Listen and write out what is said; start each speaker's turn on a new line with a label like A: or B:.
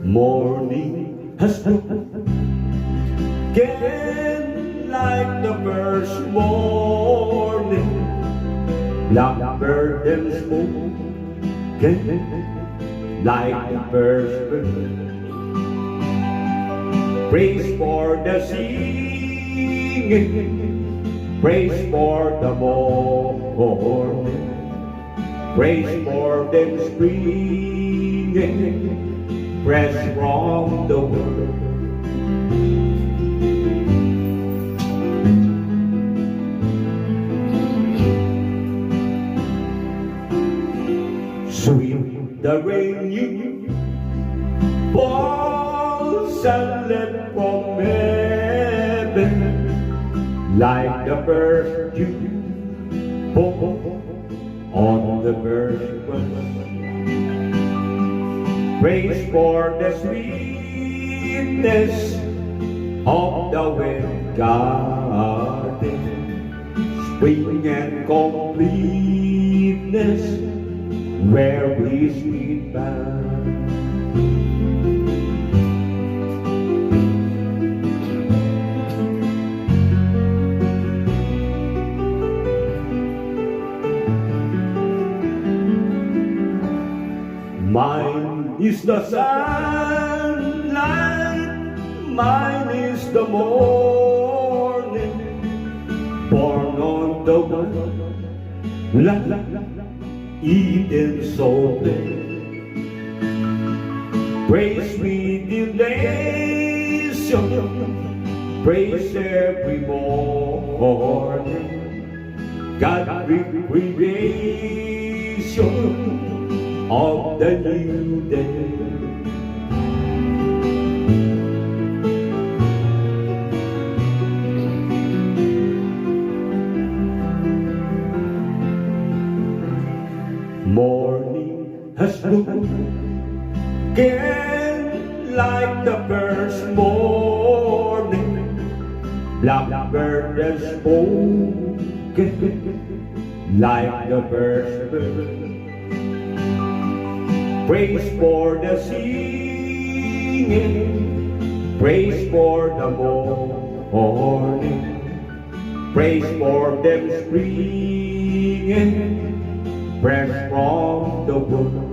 A: Morning has come again like the first morning. Blackbird and smoke again like the first bird. Praise for the singing, praise for the morning, praise for them springing fresh from the world. Sweet the rain you falls and let from heaven, like the first dew fall on the first one. Praise for the sweetness of the wet garden, spring and completeness where we sleep bound. Mine is the sunlight, mine is the morning, born on the one, Eden so blessed. Praise with elation, praise every morning, God recreation of the new day. Morning has come again like the first morning. Blackbird has spoken like the first bird. Praise for the singing, praise for the morning, praise for them springing fresh from the wood.